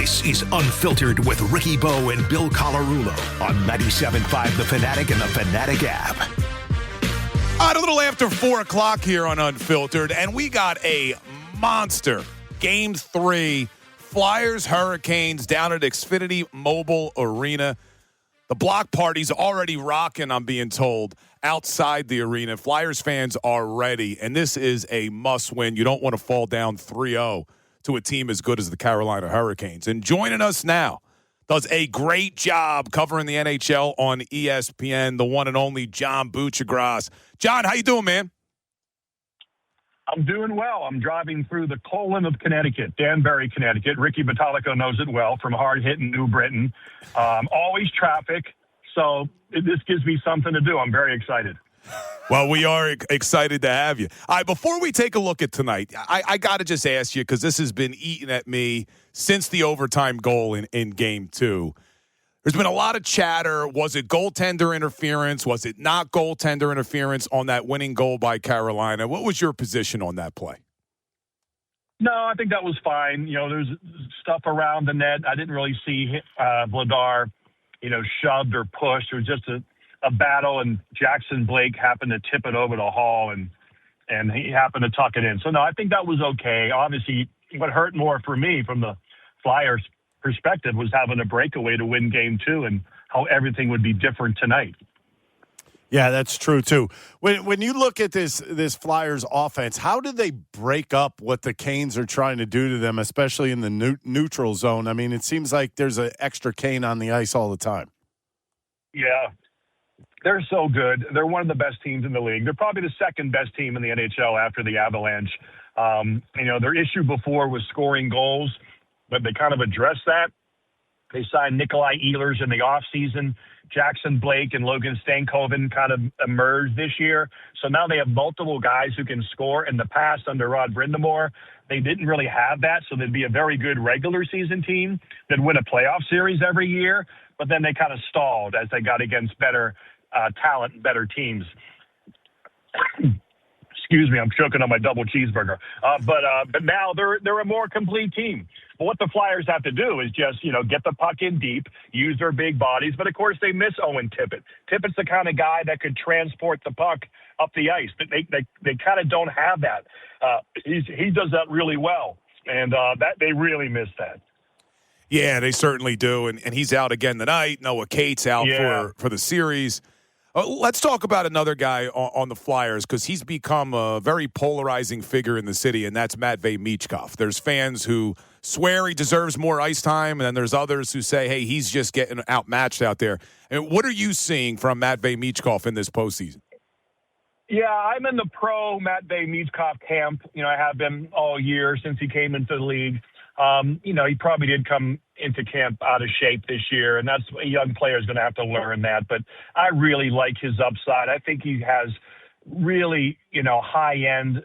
This is Unfiltered with Ricky Bo and Bill Colarulo on 97.5 The Fanatic and the Fanatic app. All right, a little after 4 o'clock here on Unfiltered, and we got a monster Game 3 Flyers-Hurricanes down at Xfinity Mobile Arena. The block party's already rocking, I'm being told, outside the arena. Flyers fans are ready, and this is a must-win. You don't want to fall down 3-0 to a team as good as the Carolina Hurricanes. And joining us now does a great job covering the NHL on ESPN, the one and only John Buccigross. John, how you doing, man? I'm doing well. I'm driving through the colon of Connecticut, Danbury, Connecticut. Ricky Bottalico knows it well from hard-hitting New Britain. Always traffic, so this gives me something to do. I'm very excited. Well, we are excited to have you. All right, before we take a look at tonight, I got to just ask you, because this has been eating at me since the overtime goal in Game 2. There's been a lot of chatter. Was it goaltender interference? Was it not goaltender interference on that winning goal by Carolina? What was your position on that play? No, I think that was fine. You know, there's stuff around the net. I didn't really see Vladar, shoved or pushed. It was just a battle, and Jackson Blake happened to tip it over the Hall, and he happened to tuck it in. So, no, I think that was okay. Obviously, what hurt more for me from the Flyers' perspective was having a breakaway to win Game 2 and how everything would be different tonight. Yeah, that's true, too. When you look at this Flyers offense, how do they break up what the Canes are trying to do to them, especially in the neutral zone? I mean, it seems like there's an extra Cane on the ice all the time. Yeah. They're so good. They're one of the best teams in the league. They're probably the second best team in the NHL after the Avalanche. Their issue before was scoring goals, but they kind of addressed that. They signed Nikolai Ehlers in the offseason. Jackson Blake and Logan Stankoven kind of emerged this year. So now they have multiple guys who can score. In the past, under Rod Brind'Amour, they didn't really have that. So they'd be a very good regular season team that win a playoff series every year. But then they kind of stalled as they got against better talent and better teams. Excuse me, I'm choking on my double cheeseburger. But now they're a more complete team. But what the Flyers have to do is just, get the puck in deep, use their big bodies. But, of course, they miss Owen Tippett. Tippett's the kind of guy that could transport the puck up the ice. But they kind of don't have that. He does that really well, and that they really miss that. Yeah, they certainly do. And he's out again tonight. Noah Cates out for the series. Let's talk about another guy on the Flyers, because he's become a very polarizing figure in the city, and that's Matvei Michkov. There's fans who swear he deserves more ice time, and then there's others who say, hey, he's just getting outmatched out there. And what are you seeing from Matvei Michkov in this postseason? Yeah, I'm in the pro Matvei Michkov camp. I have been all year since he came into the league. He probably did come into camp out of shape this year, and that's a young player is going to have to learn that. But I really like his upside. I think he has really, high-end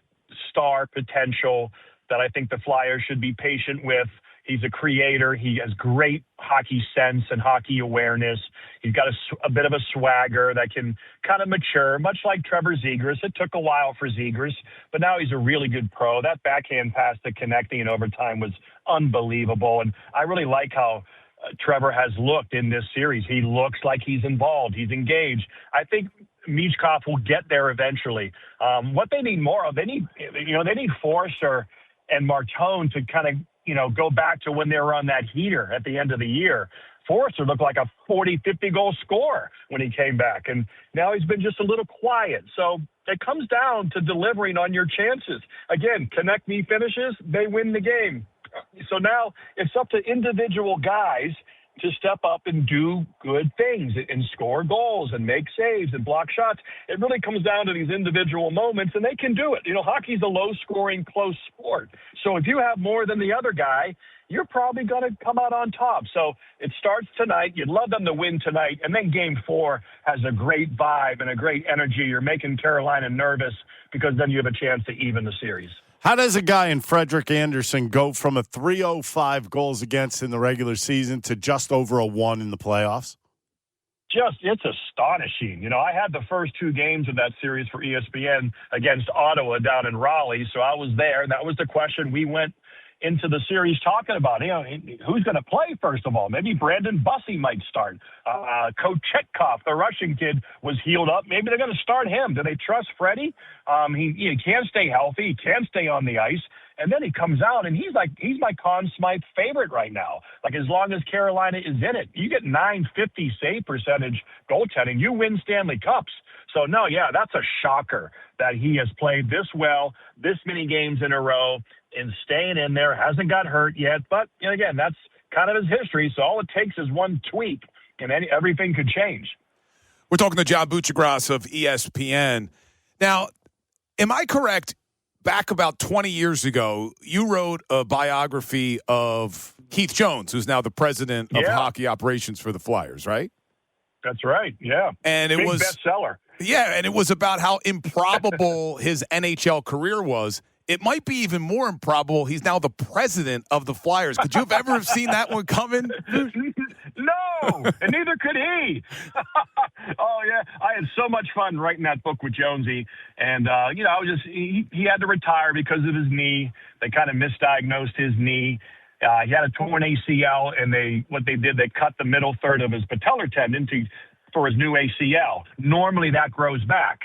star potential that I think the Flyers should be patient with. He's a creator. He has great hockey sense and hockey awareness. He's got a bit of a swagger that can kind of mature, much like Trevor Zegras. It took a while for Zegras, but now he's a really good pro. That backhand pass to Konechny in overtime was unbelievable, and I really like how Trevor has looked in this series. He looks like he's involved. He's engaged. I think Michkov will get there eventually. What they need more of, they need Forster and Martone to kind of, go back to when they were on that heater at the end of the year. Forster looked like a 40, 50-goal scorer when he came back, and now he's been just a little quiet. So it comes down to delivering on your chances. Again, Konechny finishes, they win the game. So now it's up to individual guys to step up and do good things and score goals and make saves and block shots. It really comes down to these individual moments, and they can do it. Hockey's a low-scoring, close sport. So if you have more than the other guy, you're probably going to come out on top. So it starts tonight. You'd love them to win tonight. And then Game 4 has a great vibe and a great energy. You're making Carolina nervous because then you have a chance to even the series. How does a guy in Frederick Anderson go from a 305 goals against in the regular season to just over a 1 in the playoffs? It's astonishing. I had the first 2 games of that series for ESPN against Ottawa down in Raleigh, so I was there. That was the question. We went into the series talking about, who's going to play, first of all. Maybe Brandon Bussey might start. Kochetkov, the Russian kid, was healed up. Maybe they're going to start him. Do they trust Freddie? He can stay healthy. He can stay on the ice. And then he comes out, and he's my Conn Smythe favorite right now. Like, as long as Carolina is in it, you get .950 save percentage goaltending, you win Stanley Cups. So, no, yeah, that's a shocker that he has played this well, this many games in a row, and staying in there, hasn't got hurt yet. But, again, that's kind of his history. So all it takes is one tweak, and everything could change. We're talking to John Buccigross of ESPN. Now, am I correct? Back about 20 years ago, you wrote a biography of Keith Jones, who's now the president of hockey operations for the Flyers, right? That's right, yeah. And it was bestseller. Yeah, and it was about how improbable his NHL career was. It might be even more improbable he's now the president of the Flyers. Could you have ever seen that one coming? No, and neither could he. Oh, yeah. I had so much fun writing that book with Jonesy. And, he had to retire because of his knee. They kind of misdiagnosed his knee. He had a torn ACL, and they cut the middle third of his patellar tendon for his new ACL. Normally that grows back.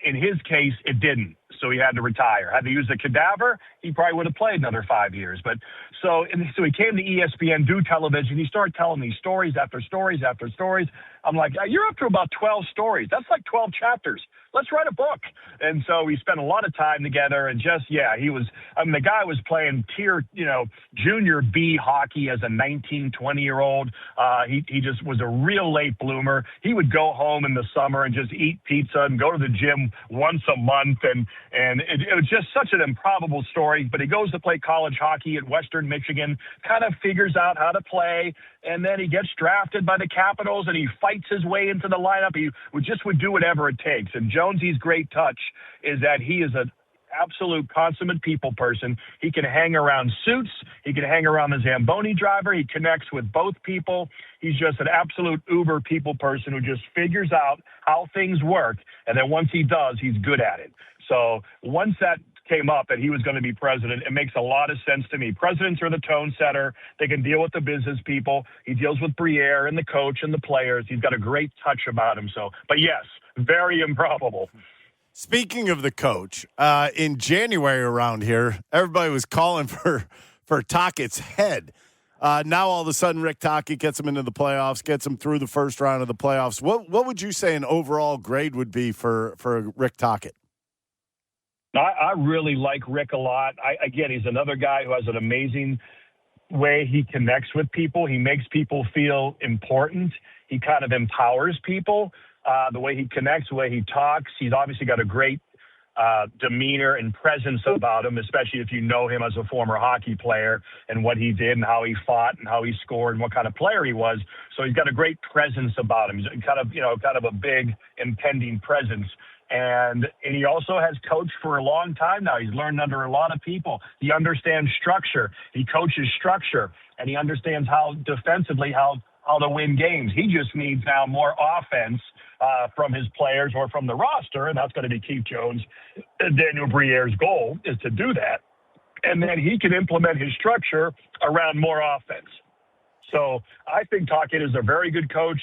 In his case, it didn't. So he had to retire. Had to use the cadaver, he probably would have played another 5 years. But so he came to ESPN, do television. He started telling me stories after stories after stories. I'm like, you're up to about 12 stories. That's like 12 chapters. Let's write a book. And so we spent a lot of time together, and the guy was playing junior B hockey as a 19, 20-year-old. He just was a real late bloomer. He would go home in the summer and just eat pizza and go to the gym once a month. And it was just such an improbable story. But he goes to play college hockey at Western Michigan, kind of figures out how to play, and then he gets drafted by the Capitals, and he fights his way into the lineup. He would do whatever it takes. And Jonesy's great touch is that he is an absolute consummate people person. He can hang around suits. He can hang around the Zamboni driver. He connects with both people. He's just an absolute uber people person who just figures out how things work. And then once he does, he's good at it. So once that came up that he was going to be president, it makes a lot of sense to me. Presidents are the tone setter. They can deal with the business people. He deals with Briere and the coach and the players. He's got a great touch about him. So, but yes, very improbable. Speaking of the coach, in January around here, everybody was calling for Tocchet's head. Now all of a sudden, Rick Tocchet gets him into the playoffs, gets him through the first round of the playoffs. What would you say an overall grade would be for Rick Tocchet? I really like Rick a lot. Again, he's another guy who has an amazing way he connects with people. He makes people feel important. He kind of empowers people. The way he connects, the way he talks. He's obviously got a great demeanor and presence about him, especially if you know him as a former hockey player and what he did and how he fought and how he scored and what kind of player he was. So he's got a great presence about him. He's kind of a big impending presence. And he also has coached for a long time now. He's learned under a lot of people. He understands structure. He coaches structure, and he understands how defensively, how to win games. He just needs now more offense from his players or from the roster, and that's going to be Keith Jones and Daniel Briere's goal is to do that. And then he can implement his structure around more offense. So I think Tocchet is a very good coach.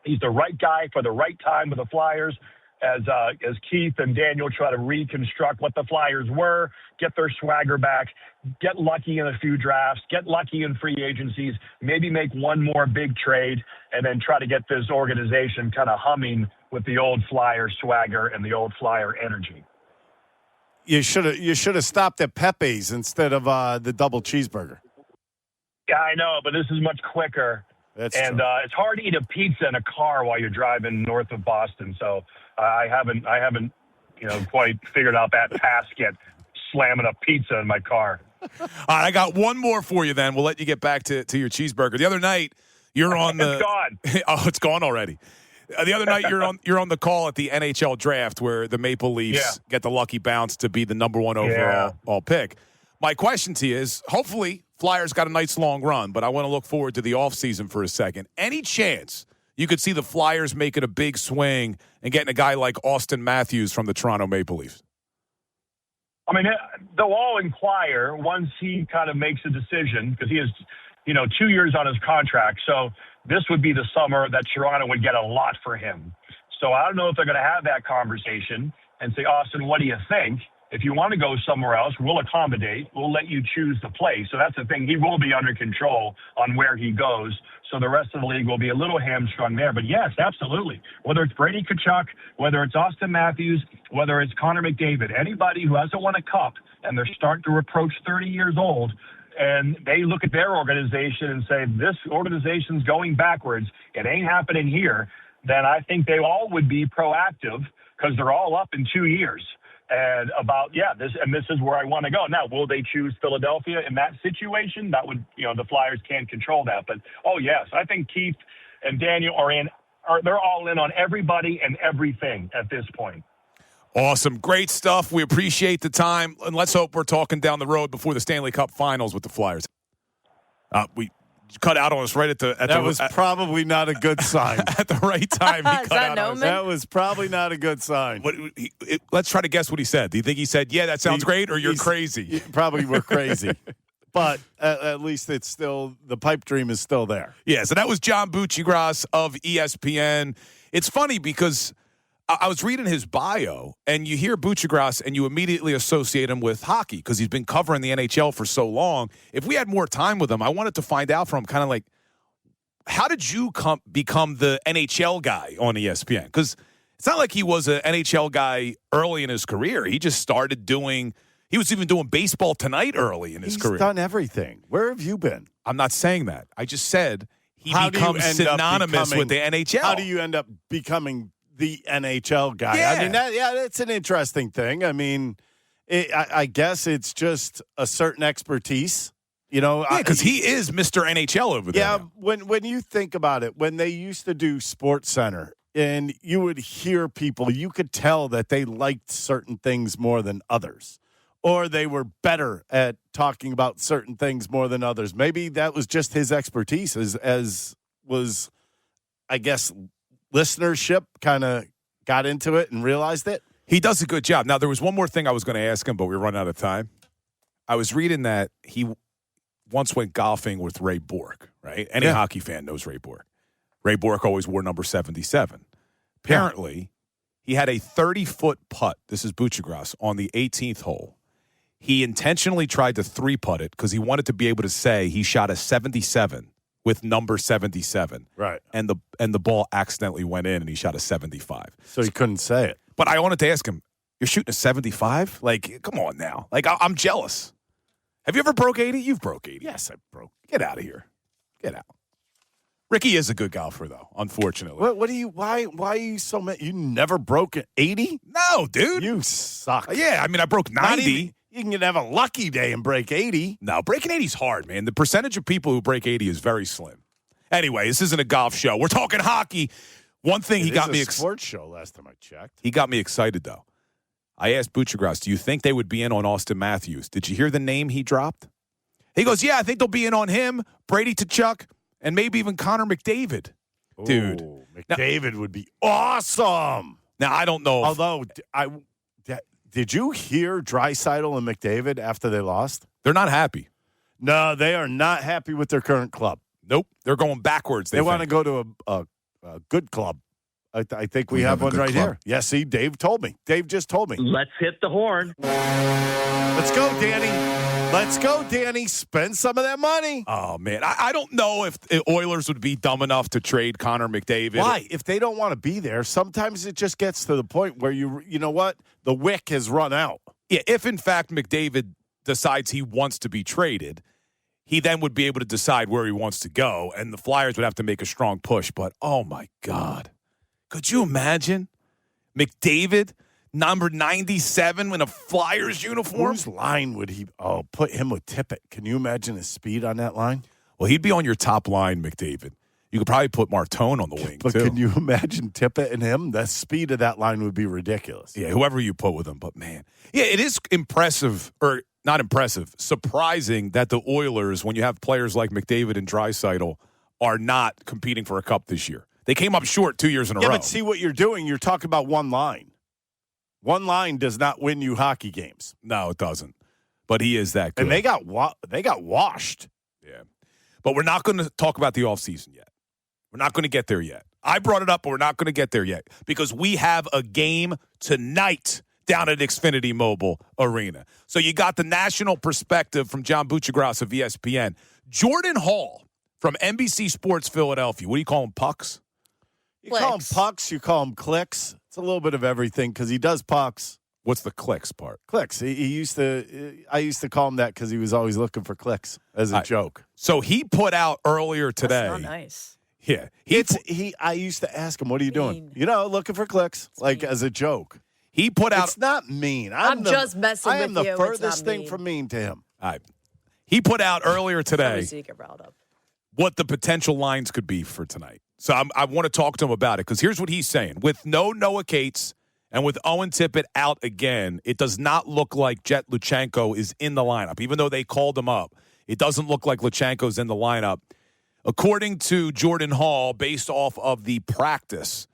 He's the right guy for the right time with the Flyers. As Keith and Daniel try to reconstruct what the Flyers were, get their swagger back, get lucky in a few drafts, get lucky in free agencies, maybe make one more big trade, and then try to get this organization kind of humming with the old Flyer swagger and the old Flyer energy. You should have stopped at Pepe's instead of the double cheeseburger. Yeah, I know, but this is much quicker. It's hard to eat a pizza in a car while you're driving north of Boston. So I haven't quite figured out that task yet, slamming a pizza in my car. All right, I got one more for you then. We'll let you get back to your cheeseburger. The other night, you're on the – It's gone. Oh, it's gone already. The other night, you're on the call at the NHL draft where the Maple Leafs get the lucky bounce to be the number one overall pick. My question to you is, hopefully – Flyers got a nice long run, but I want to look forward to the offseason for a second. Any chance you could see the Flyers making a big swing and getting a guy like Austin Matthews from the Toronto Maple Leafs? I mean, they'll all inquire once he kind of makes a decision because he has, 2 years on his contract. So this would be the summer that Toronto would get a lot for him. So I don't know if they're going to have that conversation and say, Austin, what do you think? If you want to go somewhere else, we'll accommodate. We'll let you choose the place. So that's the thing. He will be under control on where he goes. So the rest of the league will be a little hamstrung there. But yes, absolutely. Whether it's Brady Tkachuk, whether it's Austin Matthews, whether it's Connor McDavid, anybody who hasn't won a cup and they're starting to approach 30 years old, and they look at their organization and say, this organization's going backwards, it ain't happening here, then I think they all would be proactive because they're all up in 2 years. And about, this is where I want to go. Now, will they choose Philadelphia in that situation? That would, the Flyers can't control that. But, yes, I think Keith and Daniel they're all in on everybody and everything at this point. Awesome. Great stuff. We appreciate the time. And let's hope we're talking down the road before the Stanley Cup Finals with the Flyers. We cut out on us right that was probably not a good sign. At the right time, he cut out on us. That was probably not a good sign. Let's try to guess what he said. Do you think he said, yeah, that sounds great, or you're crazy? Probably we're crazy. But at least it's still, the pipe dream is still there. Yeah, so that was John Buccigross of ESPN. It's funny because I was reading his bio, and you hear Buccigross, and you immediately associate him with hockey because he's been covering the NHL for so long. If we had more time with him, I wanted to find out from him kind of like, how did you become the NHL guy on ESPN? Because it's not like he was an NHL guy early in his career. He just started he was even doing Baseball Tonight early in his career. He's done everything. Where have you been? I'm not saying that. I just said he becomes synonymous with the NHL. How do you end up becoming the NHL guy? Yeah. I mean, that's an interesting thing. I mean, I guess it's just a certain expertise, because he is Mr. NHL over there. Yeah, when you think about it, when they used to do Sports Center and you would hear people, you could tell that they liked certain things more than others, or they were better at talking about certain things more than others. Maybe that was just his expertise as was, I guess, listenership kind of got into it and realized it. He does a good job. Now, there was one more thing I was going to ask him, but we run out of time. I was reading that he once went golfing with Ray Bork, right? Any hockey fan knows Ray Bork. Ray Bork always wore number 77. Apparently, he had a 30-foot putt. This is Buccigross on the 18th hole. He intentionally tried to three-putt it because he wanted to be able to say he shot a 77 with number 77. Right. And the ball accidentally went in and he shot a 75. So he couldn't say it. But I wanted to ask him, you're shooting a 75? Like, come on now. Like, I'm jealous. Have you ever broke 80? You've broke 80. Yes, I broke. Get out of here. Get out. Ricky is a good golfer, though, unfortunately. Why are you so mad? You never broke 80? No, dude. You suck. Yeah, I mean, I broke 90. You can have a lucky day and break 80. No, breaking 80 is hard, man. The percentage of people who break 80 is very slim. Anyway, this isn't a golf show. We're talking hockey. One thing he got me excited. Sports show last time I checked. He got me excited, though. I asked Buccigross, do you think they would be in on Austin Matthews? Did you hear the name he dropped? He goes, yeah, I think they'll be in on him, Brady Tkachuk, and maybe even Connor McDavid. Dude. Ooh, McDavid would be awesome. Now, I don't know. Although, did you hear Draisaitl and McDavid after they lost? They're not happy. No, they are not happy with their current club. Nope. They're going backwards. They want to go to a good club. I think we have one right here. Yeah, see, Dave told me. Dave just told me. Let's hit the horn. Let's go, Danny. Let's go, Danny. Spend some of that money. Oh, man. I don't know if the Oilers would be dumb enough to trade Connor McDavid. Why? If they don't want to be there, sometimes it just gets to the point where you know what? The wick has run out. Yeah, if in fact McDavid decides he wants to be traded, he then would be able to decide where he wants to go, and the Flyers would have to make a strong push. But, oh, my God. Could you imagine McDavid, number 97, in a Flyers uniform? Whose line would he put him with Tippett? Can you imagine his speed on that line? Well, he'd be on your top line, McDavid. You could probably put Martone on the wing, but too. Can you imagine Tippett and him? The speed of that line would be ridiculous. Yeah, whoever you put with him. But, man. Yeah, it is impressive, or not impressive, surprising that the Oilers, when you have players like McDavid and Draisaitl, are not competing for a cup this year. They came up short 2 years in a row. Yeah, but see what you're doing. You're talking about one line. One line does not win you hockey games. No, it doesn't. But he is that good. And they got washed. Yeah. But we're not going to talk about the offseason yet. We're not going to get there yet. I brought it up, but we're not going to get there yet because we have a game tonight down at Xfinity Mobile Arena. So you got the national perspective from John Buccigross of ESPN. Jordan Hall from NBC Sports Philadelphia. What do you call him, pucks? You call him pucks, you call him clicks. It's a little bit of everything because he does pucks. What's the clicks part? Clicks. I used to call him that because he was always looking for clicks as a joke. So he put out earlier today. That's not nice. Yeah. I used to ask him, what are you doing? Looking for clicks, as a joke. He put out. It's not mean. I'm just messing with you. I am the furthest thing from mean to him. All right. He put out earlier today So you get riled up. what the potential lines could be for tonight. So I want to talk to him about it because here's what he's saying. With no Noah Cates and with Owen Tippett out again, it does not look like Jet Luchenko is in the lineup. Even though they called him up, it doesn't look like Luchenko's in the lineup. According to Jordan Hall, based off of the practice,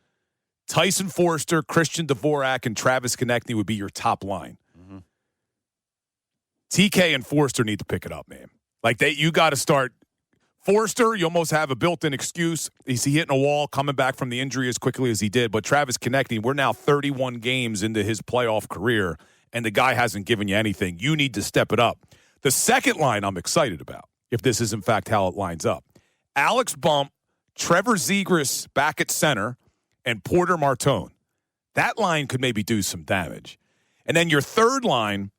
Tyson Forster, Christian Dvorak, and Travis Konechny would be your top line. Mm-hmm. TK and Forster need to pick it up, man. You got to start. Forster, you almost have a built-in excuse. Is he hitting a wall, coming back from the injury as quickly as he did? But Travis Konechny, we're now 31 games into his playoff career, and the guy hasn't given you anything. You need to step it up. The second line I'm excited about, if this is in fact how it lines up. Alex Bohm, Trevor Zegras back at center, and Porter Martone. That line could maybe do some damage. And then your third line,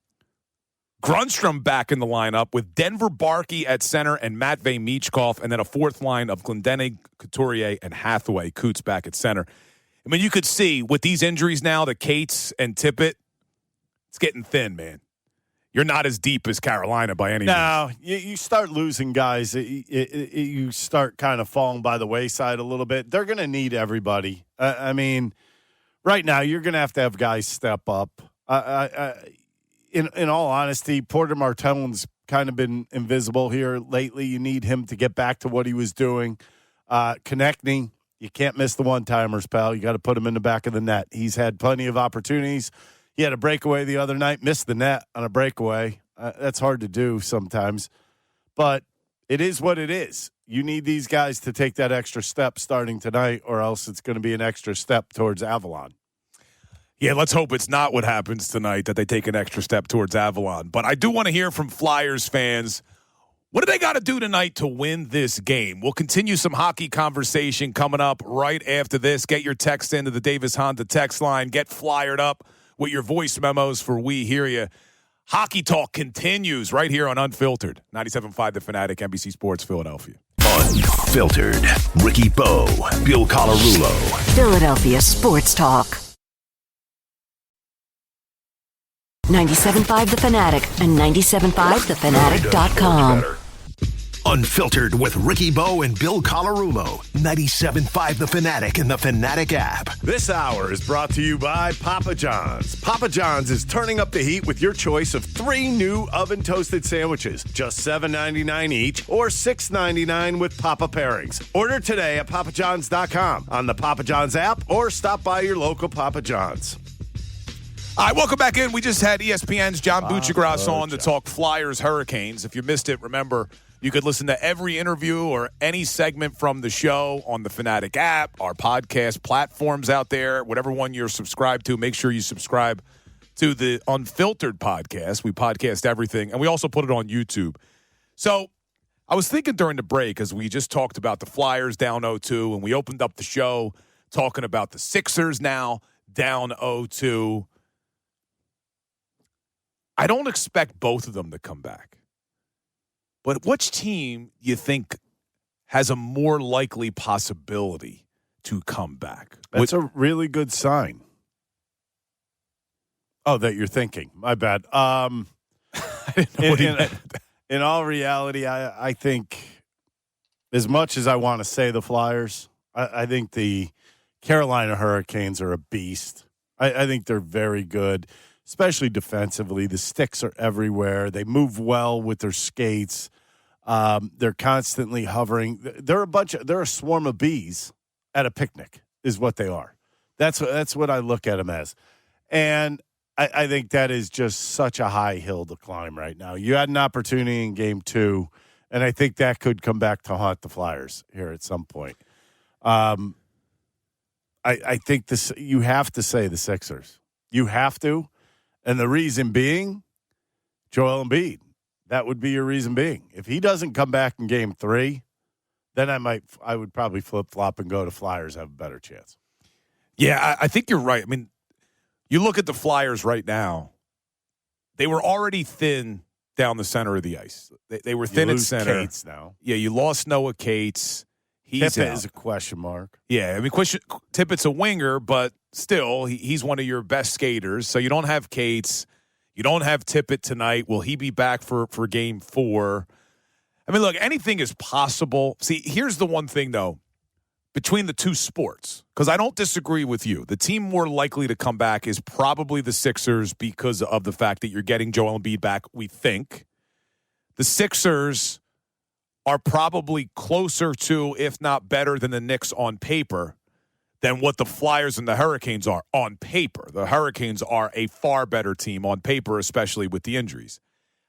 Grunstrom back in the lineup with Denver Barkey at center and Matvei Michkov, and then a fourth line of Glendening, Couturier, and Hathaway. Coots back at center. I mean, you could see with these injuries now, the Cates and Tippett, it's getting thin, man. You're not as deep as Carolina by any means. No, you start losing guys. You start kind of falling by the wayside a little bit. They're going to need everybody. I mean, right now, you're going to have guys step up. In all honesty, Porter Martone's kind of been invisible here lately. You need him to get back to what he was doing. Konechny, you can't miss the one-timers, pal. You got to put him in the back of the net. He's had plenty of opportunities. He had a breakaway the other night, missed the net on a breakaway. That's hard to do sometimes. But it is what it is. You need these guys to take that extra step starting tonight, or else it's going to be an extra step towards Avalon. Yeah, let's hope it's not what happens tonight, that they take an extra step towards Avalon. But I do want to hear from Flyers fans. What do they got to do tonight to win this game? We'll continue some hockey conversation coming up right after this. Get your text into the Davis Honda text line. Get flyered up with your voice memos for We Hear You. Hockey talk continues right here on Unfiltered. 97.5 The Fanatic, NBC Sports Philadelphia. Unfiltered. Ricky Bowe, Bill Colarulo. Philadelphia Sports Talk. 97.5 The Fanatic and 97.5thefanatic.com. Unfiltered with Ricky Bowe and Bill Colarulo. 97.5 The Fanatic and the Fanatic app. This hour is brought to you by Papa John's. Papa John's is turning up the heat with your choice of 3 new oven-toasted sandwiches. Just $7.99 each or $6.99 with Papa Pairings. Order today at papajohns.com, on the Papa John's app, or stop by your local Papa John's. All right, welcome back in. We just had ESPN's John Buccigross on to talk Flyers Hurricanes. If you missed it, remember, you could listen to every interview or any segment from the show on the Fanatic app, our podcast platforms out there, whatever one you're subscribed to. Make sure you subscribe to the Unfiltered podcast. We podcast everything, and we also put it on YouTube. So I was thinking during the break, as we just talked about the Flyers down 0-2, and we opened up the show talking about the Sixers now down 0-2. I don't expect both of them to come back. But which team you think has a more likely possibility to come back? That's a really good sign. Oh, that you're thinking. My bad. In all reality, I think as much as I want to say the Flyers, I think the Carolina Hurricanes are a beast. I think they're very good. Especially defensively. The sticks are everywhere. They move well with their skates. They're constantly hovering. They're a swarm of bees at a picnic is what they are. That's what I look at them as. And I think that is just such a high hill to climb right now. You had an opportunity in game 2, and I think that could come back to haunt the Flyers here at some point. I think you have to say the Sixers. You have to. And the reason being, Joel Embiid. That would be your reason being. If he doesn't come back in game 3, then I would probably flip-flop and go to Flyers, have a better chance. Yeah, I think you're right. I mean, you look at the Flyers right now, they were already thin down the center of the ice. They were thin at center. Cates now. Yeah, you lost Noah Cates. He's Tippett out. is a question mark. Yeah, I mean, Tippett's a winger, but still, he's one of your best skaters. So you don't have Cates. You don't have Tippett tonight. Will he be back for game 4? I mean, look, anything is possible. See, here's the one thing, though. Between the two sports, because I don't disagree with you. The team more likely to come back is probably the Sixers because of the fact that you're getting Joel Embiid back, we think. The Sixers are probably closer to, if not better than the Knicks on paper, than what the Flyers and the Hurricanes are on paper. The Hurricanes are a far better team on paper, especially with the injuries.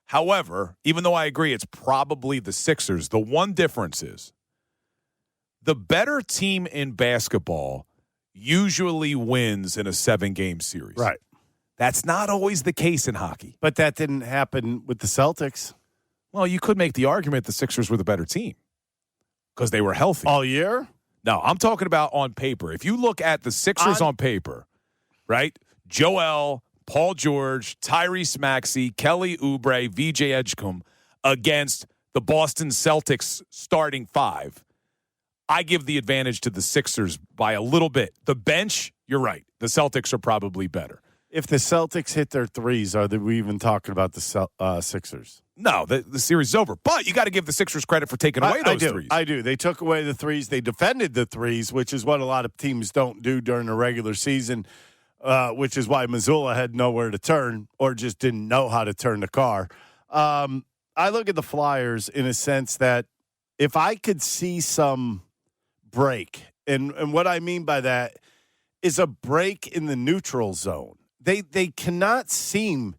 However, even though I agree it's probably the Sixers, the one difference is the better team in basketball usually wins in a 7-game series. Right. That's not always the case in hockey. But that didn't happen with the Celtics. Well, you could make the argument the Sixers were the better team because they were healthy. All year? No, I'm talking about on paper. If you look at the Sixers on paper, right? Joel, Paul George, Tyrese Maxey, Kelly Oubre, VJ Edgecombe against the Boston Celtics starting 5, I give the advantage to the Sixers by a little bit. The bench, you're right. The Celtics are probably better. If the Celtics hit their threes, are we even talking about the Sixers? No, the series is over. But you got to give the Sixers credit for taking away those threes. I do. They took away the threes. They defended the threes, which is what a lot of teams don't do during the regular season, which is why Missoula had nowhere to turn or just didn't know how to turn the car. I look at the Flyers in a sense that if I could see some break, and what I mean by that is a break in the neutral zone. They cannot seem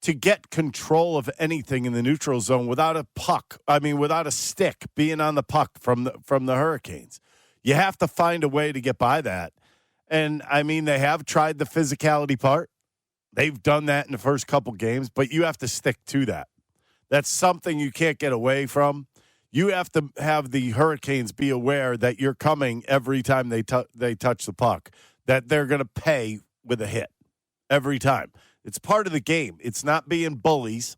to get control of anything in the neutral zone without a puck. I mean, without a stick being on the puck from the Hurricanes. You have to find a way to get by that. And, I mean, they have tried the physicality part. They've done that in the first couple games, but you have to stick to that. That's something you can't get away from. You have to have the Hurricanes be aware that you're coming every time they touch the puck, that they're going to pay with a hit every time. It's part of the game. It's not being bullies.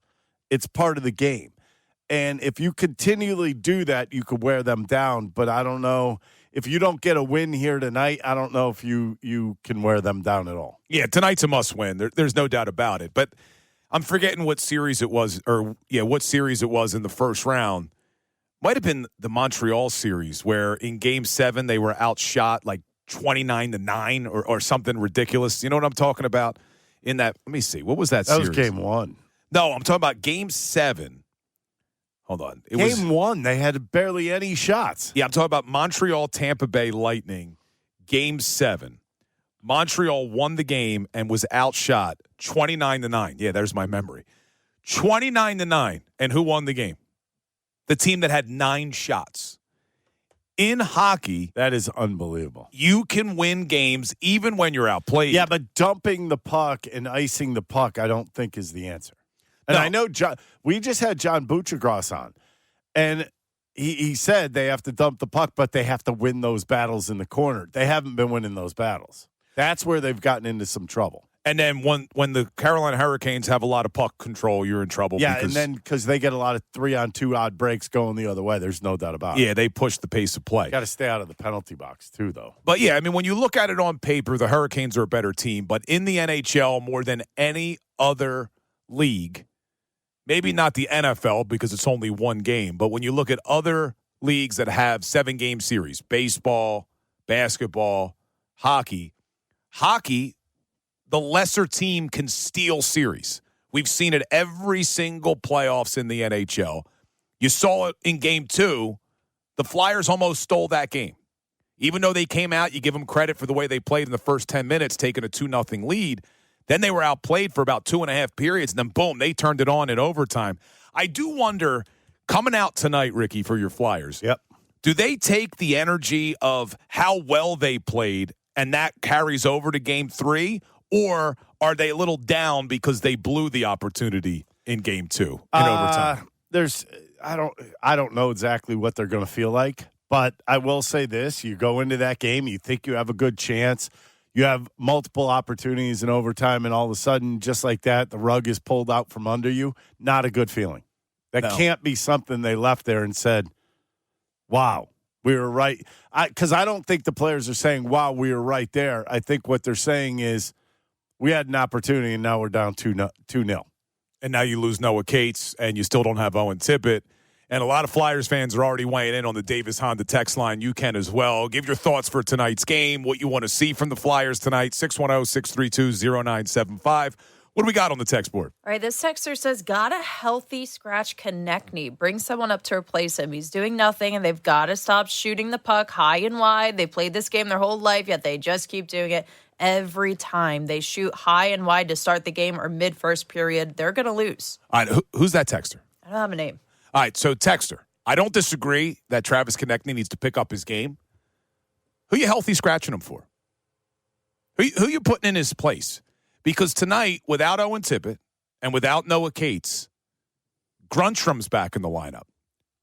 It's part of the game. And if you continually do that, you could wear them down. But I don't know. If you don't get a win here tonight, I don't know if you can wear them down at all. Yeah, tonight's a must-win. There's no doubt about it. But I'm forgetting what series it was, what series it was in the first round. Might have been the Montreal series where in Game 7 they were outshot like 29-9 or something ridiculous. You know what I'm talking about? In that, let me see. What was that series? That was Game 1. No, I'm talking about Game 7. Hold on. Game 1, they had barely any shots. Yeah, I'm talking about Montreal, Tampa Bay Lightning, Game 7. Montreal won the game and was outshot 29-9. Yeah, there's my memory. 29-9. And who won the game? The team that had 9 shots. In hockey, that is unbelievable. You can win games even when you're outplayed. Yeah, but dumping the puck and icing the puck, I don't think is the answer. And no. I know we just had John Buccigross on, and he said they have to dump the puck, but they have to win those battles in the corner. They haven't been winning those battles. That's where they've gotten into some trouble. And then when the Carolina Hurricanes have a lot of puck control, you're in trouble. Yeah, and then because they get a lot of 3-on-2 odd breaks going the other way. There's no doubt about it. Yeah, they push the pace of play. Got to stay out of the penalty box, too, though. But, yeah, I mean, when you look at it on paper, the Hurricanes are a better team. But in the NHL, more than any other league, maybe not the NFL because it's only one game, but when you look at other leagues that have 7-game series, baseball, basketball, hockey, the lesser team can steal series. We've seen it every single playoffs in the NHL. You saw it in Game 2. The Flyers almost stole that game. Even though they came out, you give them credit for the way they played in the first 10 minutes, taking a 2-0 lead. Then they were outplayed for about 2.5 periods, and then, boom, they turned it on in overtime. I do wonder, coming out tonight, Ricky, for your Flyers, Yep. do they take the energy of how well they played and that carries over to Game 3, or are they a little down because they blew the opportunity in Game 2 in overtime? I don't know exactly what they're going to feel like. But I will say this, you go into that game, you think you have a good chance, you have multiple opportunities in overtime, and all of a sudden, just like that, the rug is pulled out from under you. Not a good feeling. That can't be something they left there and said, wow, we were right. Because I don't think the players are saying, wow, we were right there. I think what they're saying is, we had an opportunity, and now we're down 2-0. And now you lose Noah Cates, and you still don't have Owen Tippett. And a lot of Flyers fans are already weighing in on the Davis Honda text line. You can as well. Give your thoughts for tonight's game, what you want to see from the Flyers tonight, 610-632-0975. What do we got on the text board? All right, this texter says, got a healthy scratch Konechny. Bring someone up to replace him. He's doing nothing, and they've got to stop shooting the puck high and wide. They played this game their whole life, yet they just keep doing it every time. They shoot high and wide to start the game or mid-first period. They're going to lose. All right, who's that texter? I don't have a name. All right, so texter, I don't disagree that Travis Konechny needs to pick up his game. Who you healthy scratching him for? Who you putting in his place? Because tonight, without Owen Tippett and without Noah Cates, Grunstrom's back in the lineup.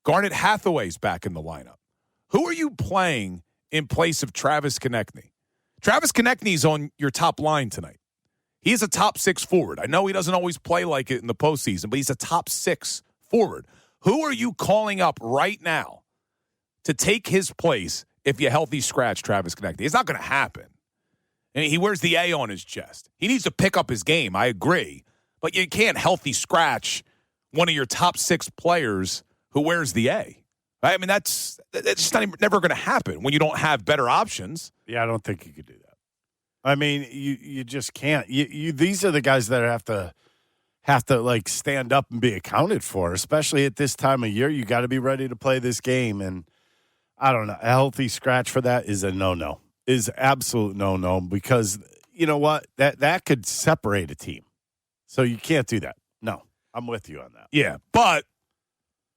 Garnet Hathaway's back in the lineup. Who are you playing in place of Travis Konechny? Travis Konechny's on your top line tonight. He's a top 6 forward. I know he doesn't always play like it in the postseason, but he's a top 6 forward. Who are you calling up right now to take his place if you healthy scratch Travis Konechny? It's not going to happen. And he wears the A on his chest. He needs to pick up his game. I agree. But you can't healthy scratch one of your top 6 players who wears the A. Right? I mean, that's just never going to happen when you don't have better options. Yeah, I don't think you could do that. I mean, you just can't. These are the guys that have to like stand up and be accounted for, especially at this time of year. You got to be ready to play this game. And I don't know, a healthy scratch for that is a no-no, is absolute no-no, because you know what? That could separate a team. So you can't do that. No, I'm with you on that. Yeah, but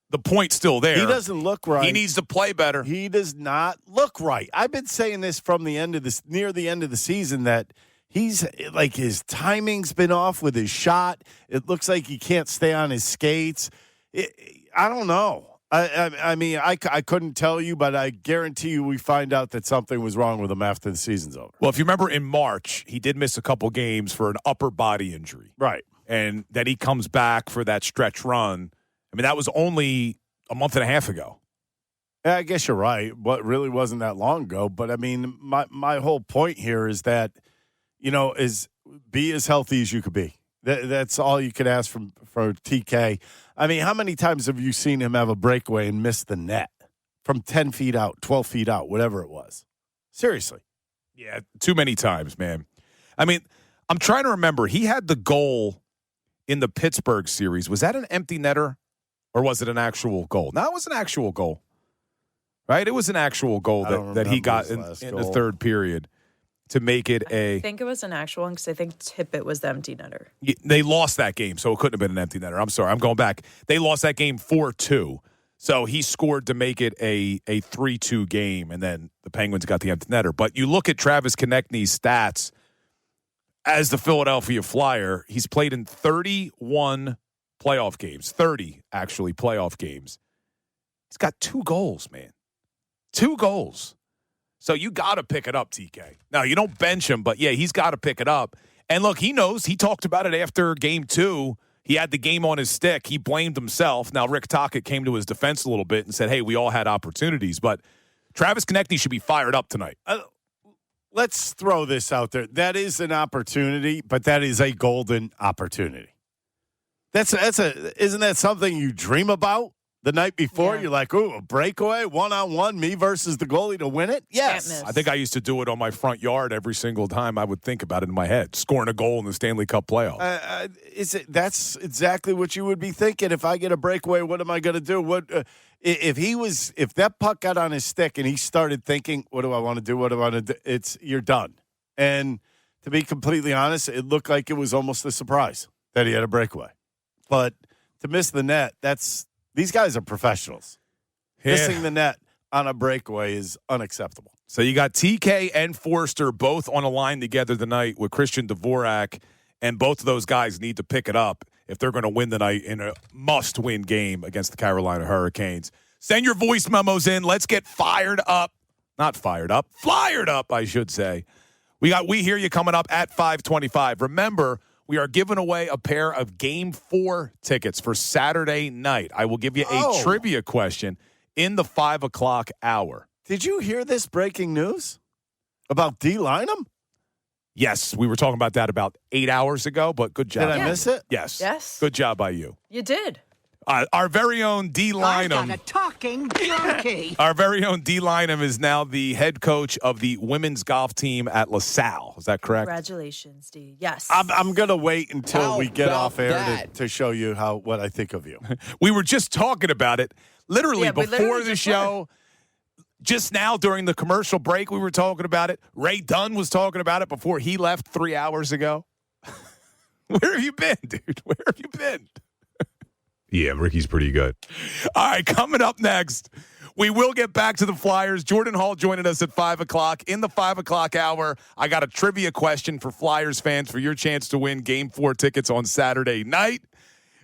the point's still there. He doesn't look right. He needs to play better. He does not look right. I've been saying this from the end of this, near the end of the season, that he's like his timing's been off with his shot. It looks like he can't stay on his skates. I don't know. I mean, I couldn't tell you, but I guarantee you we find out that something was wrong with him after the season's over. Well, if you remember in March, he did miss a couple games for an upper body injury. Right. And then he comes back for that stretch run. I mean, that was only a month and a half ago. Yeah, I guess you're right. What really wasn't that long ago. But, I mean, my whole point here is that, you know, is be as healthy as you could be. That's all you could ask for TK. I mean, how many times have you seen him have a breakaway and miss the net from 10 feet out, 12 feet out, whatever it was? Seriously. Yeah, too many times, man. I mean, I'm trying to remember. He had the goal in the Pittsburgh series. Was that an empty netter or was it an actual goal? No, it was an actual goal. Right? It was an actual goal that he got in the third period to make it I think it was an actual one because I think Tippett was the empty netter. They lost that game, so it couldn't have been an empty netter. I'm sorry. I'm going back. They lost that game 4-2. So he scored to make it a 3-2 game, and then the Penguins got the empty netter. But you look at Travis Konechny's stats as the Philadelphia Flyer, he's played in 31 playoff games, 30 actually playoff games. He's got 2 goals, man. 2 goals. So you got to pick it up, TK. Now, you don't bench him, but, yeah, he's got to pick it up. And, look, he knows. He talked about it after Game 2. He had the game on his stick. He blamed himself. Now, Rick Tocchet came to his defense a little bit and said, hey, we all had opportunities. But Travis Konechny should be fired up tonight. Let's throw this out there. That is an opportunity, but that is a golden opportunity. Isn't that something you dream about? The night before, Yeah. you're like, ooh, a breakaway, one-on-one, me versus the goalie to win it? Yes. miss. I think I used to do it on my front yard every single time I would think about it in my head, scoring a goal in the Stanley Cup playoffs. That's exactly what you would be thinking. If I get a breakaway, what am I going to do? If that puck got on his stick and he started thinking, what do I want to do? What do I want to do? You're done. And to be completely honest, it looked like it was almost a surprise that he had a breakaway. But to miss the net, these guys are professionals. Yeah. Missing the net on a breakaway is unacceptable. So you got TK and Forster both on a line together tonight with Christian Dvorak, and both of those guys need to pick it up if they're going to win tonight in a must-win game against the Carolina Hurricanes. Send your voice memos in. Let's get fired up. Not fired up. Flyered up, I should say. We Hear You coming up at 5:25. Remember, we are giving away a pair of Game 4 tickets for Saturday night. I will give you a trivia question in the 5 o'clock hour. Did you hear this breaking news about D. Lynam? Yes, we were talking about that about 8 hours ago, but good job. Did I miss it? Yes. Yes. Good job by you. You did. Our very own D. I got a Lynam. talking donkey. Our very own D. Lynam is now the head coach of the women's golf team at LaSalle. Is that correct? Congratulations, D. Yes. I'm going to wait until How we get about off air that? to show you what I think of you. We were just talking about it literally Yeah, we before literally the just show. Just now during the commercial break, we were talking about it. Ray Dunn was talking about it before he left 3 hours ago. Where have you been, dude? Where have you been? Yeah, Ricky's pretty good. All right, coming up next, we will get back to the Flyers. Jordan Hall joining us at 5 o'clock. In the 5 o'clock hour, I got a trivia question for Flyers fans for your chance to win Game 4 tickets on Saturday night.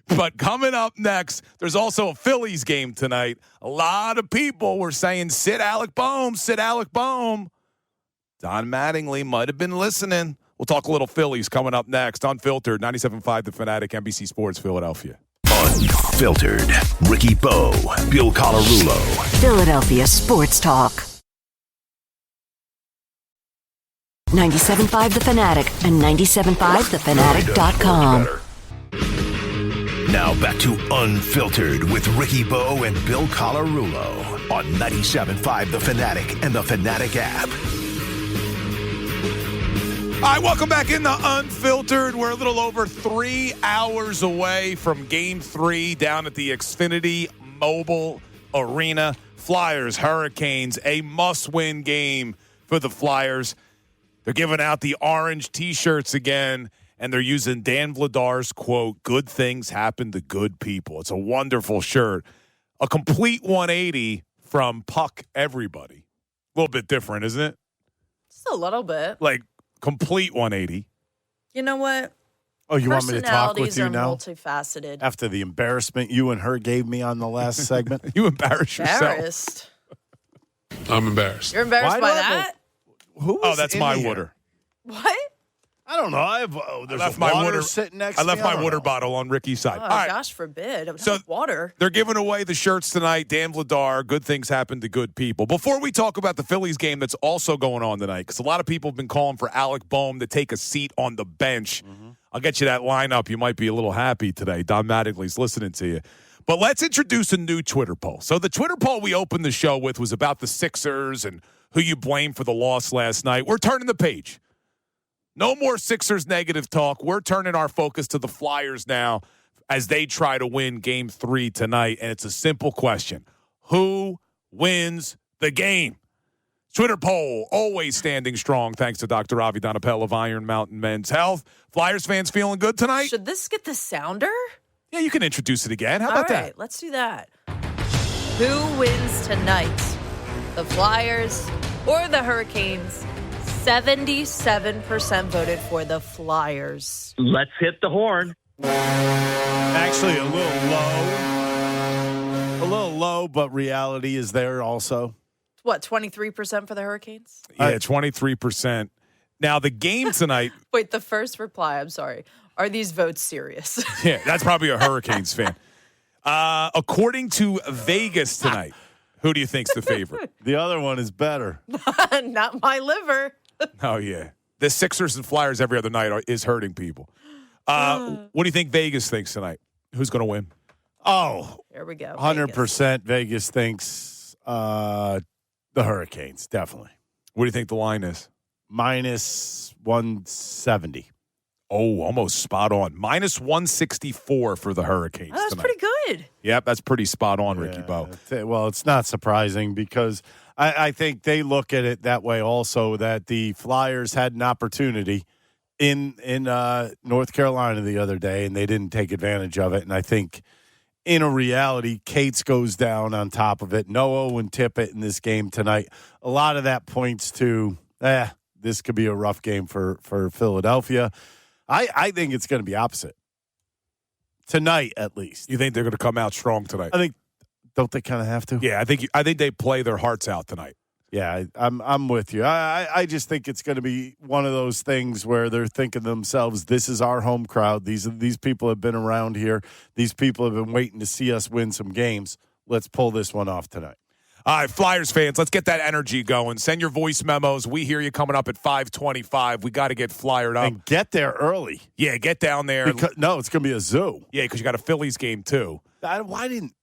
But coming up next, there's also a Phillies game tonight. A lot of people were saying, sit Alec Bohm, sit Alec Bohm. Don Mattingly might have been listening. We'll talk a little Phillies coming up next. Unfiltered, 97.5 The Fanatic, NBC Sports, Philadelphia. Unfiltered. Ricky Bowe, Bill Colarulo. Philadelphia Sports Talk. 97.5 The Fanatic and 97.5thefanatic.com. Now back to Unfiltered with Ricky Bowe and Bill Colarulo on 97.5 The Fanatic and the Fanatic app. All right, welcome back into Unfiltered. We're a little over 3 hours away from Game 3 down at the Xfinity Mobile Arena. Flyers, Hurricanes, a must-win game for the Flyers. They're giving out the orange T-shirts again, and they're using Dan Vladar's quote, "Good things happen to good people." It's a wonderful shirt. A complete 180 from Puck Everybody. A little bit different, isn't it? Just a little bit. Like, complete 180. You know what? Oh, you want me to talk with Personalities you are now? multifaceted. After the embarrassment you and her gave me on the last segment? You embarrass yourself. Embarrassed. I'm embarrassed. You're embarrassed Why by do I have that? Who Oh, was that's in my here? water. What? I don't know. There's left a my water water- sitting next I to left me. my don't water know. bottle on Ricky's side. Oh, All right. gosh forbid. So- Water. They're giving away the shirts tonight. Dan Vladar, good things happen to good people. Before we talk about the Phillies game that's also going on tonight, because a lot of people have been calling for Alec Bohm to take a seat on the bench. I'll get you that lineup. You might be a little happy today. Don Mattingly's listening to you. But let's introduce a new Twitter poll. So the Twitter poll we opened the show with was about the Sixers and who you blame for the loss last night. We're turning the page. No more Sixers negative talk. We're turning our focus to the Flyers now as they try to win Game 3 tonight. And it's a simple question. Who wins the game? Twitter poll, always standing strong thanks to Dr. Avi Donapel of Iron Mountain Men's Health. Flyers fans feeling good tonight? Should this get the sounder? Yeah, you can introduce it again. How All about right, that? let's do that. Who wins tonight? The Flyers or the Hurricanes? 77% voted for the Flyers. Let's hit the horn. Actually, a little low. A little low, but reality is there also. What, 23% for the Hurricanes? Yeah, 23%. Now, the game tonight, Wait, the first reply, I'm sorry. Are these votes serious? yeah, that's probably a Hurricanes fan. According to Vegas tonight, who do you think's the favorite? The other one is better. Not my liver. Oh, yeah. The Sixers and Flyers every other night is hurting people. What do you think Vegas thinks tonight? Who's going to win? Oh, There we go. 100% Vegas thinks the Hurricanes, definitely. What do you think the line is? Minus 170. Oh, almost spot on. Minus 164 for the Hurricanes Oh, that's tonight. pretty good. Yep, that's pretty spot on, Ricky Bo. Well, it's not surprising because I think they look at it that way also, that the Flyers had an opportunity in North Carolina the other day, and they didn't take advantage of it. And I think in a reality, Cates goes down on top of it. No Owen Tippett in this game tonight. A lot of that points to, this could be a rough game for Philadelphia. I think it's going to be opposite. Tonight, at least. You think they're going to come out strong tonight? I think, don't they kind of have to? Yeah, I think they play their hearts out tonight. Yeah, I'm with you. I just think it's going to be one of those things where they're thinking to themselves, this is our home crowd. These people have been around here. These people have been waiting to see us win some games. Let's pull this one off tonight. All right, Flyers fans, let's get that energy going. Send your voice memos. We hear you coming up at 5:25. We got to get flyered up. And get there early. Yeah, get down there. No, it's going to be a zoo. Yeah, because you got a Phillies game, too. Why didn't...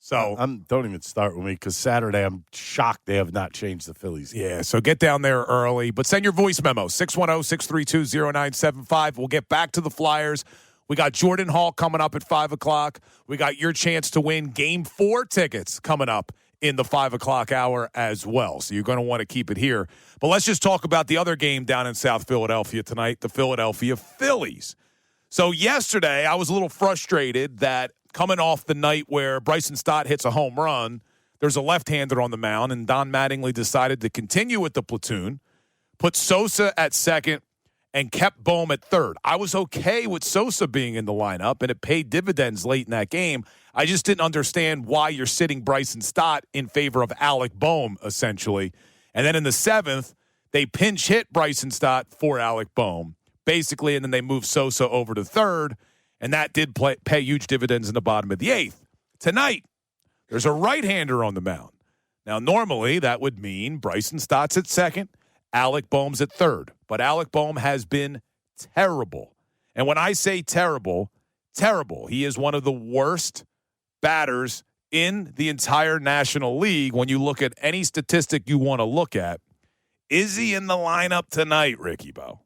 So don't even start with me because Saturday I'm shocked they have not changed the Phillies game. Yeah, so get down there early. But send your voice memo, 610-632-0975. We'll get back to the Flyers. We got Jordan Hall coming up at 5 o'clock. We got your chance to win Game 4 tickets coming up in the 5 o'clock hour as well. So you're going to want to keep it here. But let's just talk about the other game down in South Philadelphia tonight, the Philadelphia Phillies. So yesterday I was a little frustrated that coming off the night where Bryson Stott hits a home run, there's a left-hander on the mound, and Don Mattingly decided to continue with the platoon, put Sosa at second, and kept Bohm at third. I was okay with Sosa being in the lineup, and it paid dividends late in that game. I just didn't understand why you're sitting Bryson Stott in favor of Alec Bohm, essentially. And then in the seventh, they pinch hit Bryson Stott for Alec Bohm, basically, and then they move Sosa over to third, and that did pay huge dividends in the bottom of the eighth. Tonight, there's a right-hander on the mound. Now, normally, that would mean Bryson Stott's at second, Alec Bohm's at third. But Alec Bohm has been terrible. And when I say terrible, he is one of the worst batters in the entire National League when you look at any statistic you want to look at. Is he in the lineup tonight, Ricky Bo?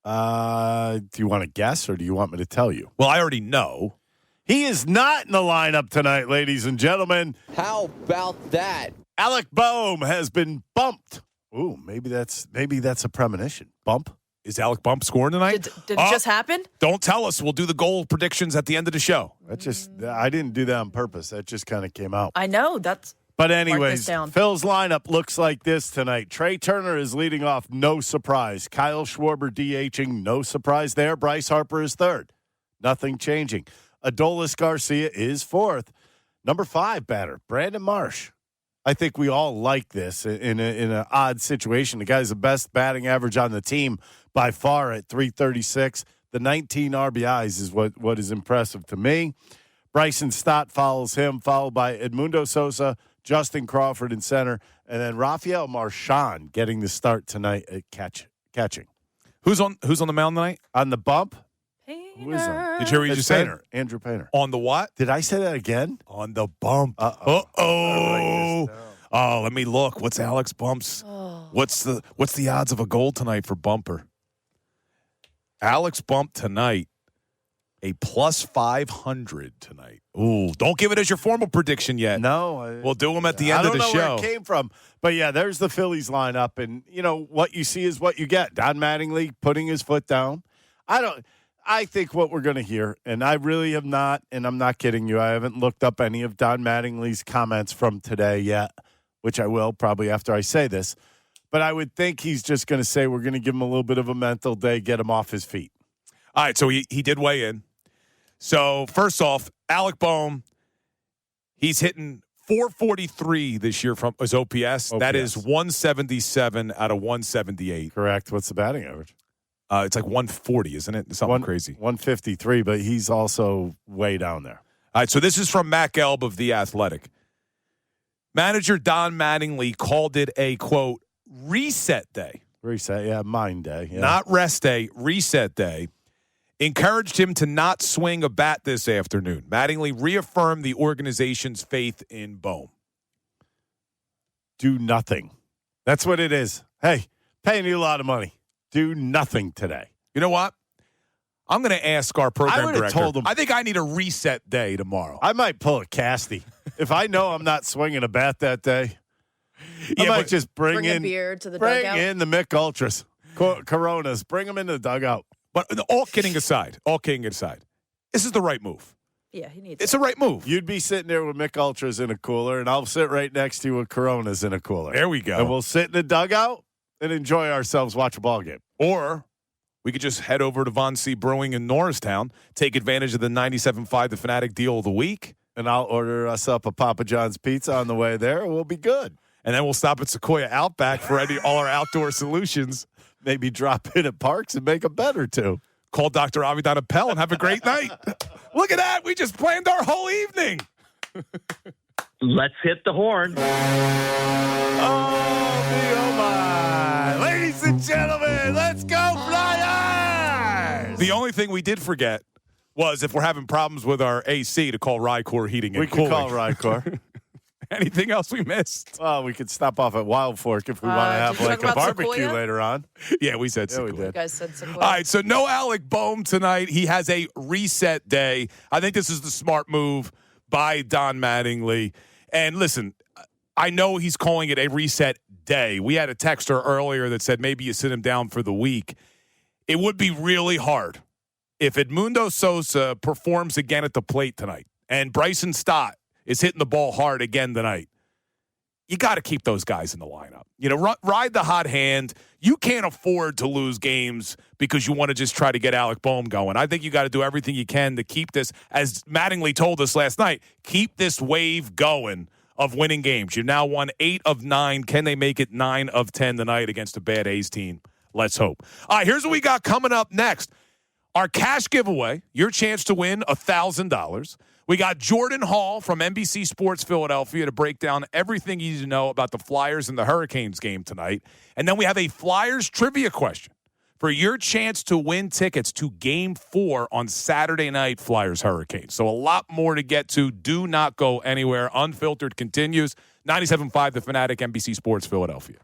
Do you want to guess or do you want me to tell you? Well, I already know. He is not in the lineup tonight, ladies and gentlemen. How about that? Alec Bohm has been bumped. Ooh, maybe that's a premonition. Bump? Is Alec Bohm scoring tonight? Did it just happen? Don't tell us. We'll do the goal predictions at the end of the show. I didn't do that on purpose. That just kind of came out. I know. But anyways, Phil's lineup looks like this tonight. Trey Turner is leading off, no surprise. Kyle Schwarber DHing, no surprise there. Bryce Harper is third. Nothing changing. Adolis Garcia is fourth. Number 5 batter, Brandon Marsh. I think we all like this in an odd situation. The guy's the best batting average on the team by far at .336. The 19 RBIs is what is impressive to me. Bryson Stott follows him, followed by Edmundo Sosa, Justin Crawford in center, and then Rafael Marchand getting the start tonight at catching. Who's on the mound tonight? On the bump? Who is Did you hear what you just said? Andrew Painter. On the what? Did I say that again? On the bump. Uh-oh. Oh, let me look. What's Alex Bump's? Oh. What's the odds of a goal tonight for Bumper? Alex Bump tonight, a plus 500 tonight. Ooh, don't give it as your formal prediction yet. No. We'll do them at the end of the show. I don't know where it came from. But, yeah, there's the Phillies lineup. And, what you see is what you get. Don Mattingly putting his foot down. I think what we're going to hear, and I really have not, and I'm not kidding you, I haven't looked up any of Don Mattingly's comments from today yet, which I will probably after I say this. But I would think he's just going to say we're going to give him a little bit of a mental day, get him off his feet. All right, so he did weigh in. So, first off, Alec Bohm, he's hitting .443 this year from his OPS. That is 177 out of 178. Correct. What's the batting average? It's like 140, isn't it? Something crazy. 153, but he's also way down there. All right, so this is from Mac Gelb of The Athletic. Manager Don Mattingly called it a, quote, reset day. Reset, yeah, mind day. Yeah. Not rest day, reset day. encouraged him to not swing a bat this afternoon. Mattingly reaffirmed the organization's faith in Bohm. Do nothing. That's what it is. Hey, paying you a lot of money. Do nothing today. You know what? I'm going to ask our program director. Told him. I think I need a reset day tomorrow. I might pull a Casty. If I know I'm not swinging a bat that day, I might just bring a in beer to the bring dugout. in the Mick Ultras, Coronas. Bring them into the dugout. But all kidding aside, this is the right move. Yeah, he needs It's the right move. You'd be sitting there with Mick Ultras in a cooler, and I'll sit right next to you with Coronas in a cooler. There we go. And we'll sit in the dugout and enjoy ourselves, watch a ball game. Or we could just head over to Von C. Brewing in Norristown, take advantage of the 97.5 The Fanatic deal of the week. And I'll order us up a Papa John's pizza on the way there. We'll be good. And then we'll stop at Sequoia Outback for all our outdoor solutions. Maybe drop in at Parks and make a bet or two. Call Dr. Avidan Appel and have a great night. Look at that. We just planned our whole evening. Let's hit the horn. Oh my. Ladies and gentlemen, let's go Flyers! The only thing we did forget was if we're having problems with our AC to call Rycor Heating and We Cooling. could call Rycor. Anything else we missed? Well, we could stop off at Wild Fork if we want to have did you like talk a about barbecue Sequoia? later on. Yeah, we said Sequoia. we You did. guys said Sequoia. All right, so no Alec Bohm tonight. He has a reset day. I think this is the smart move by Don Mattingly. And listen, I know he's calling it a reset day. We had a texter earlier that said maybe you sit him down for the week. It would be really hard if Edmundo Sosa performs again at the plate tonight and Bryson Stott is hitting the ball hard again tonight. You got to keep those guys in the lineup. You know, ride the hot hand. You can't afford to lose games because you want to just try to get Alec Bohm going. I think you got to do everything you can to keep this, as Mattingly told us last night, keep this wave going of winning games. You've now won 8 of 9. Can they make it 9 of 10 tonight against a bad A's team? Let's hope. All right, here's what we got coming up next. Our cash giveaway, your chance to win $1,000. We got Jordan Hall from NBC Sports Philadelphia to break down everything you need to know about the Flyers and the Hurricanes game tonight. And then we have a Flyers trivia question for your chance to win tickets to Game 4 on Saturday night, Flyers Hurricanes. So a lot more to get to. Do not go anywhere. Unfiltered continues. 97.5 The Fanatic, NBC Sports Philadelphia.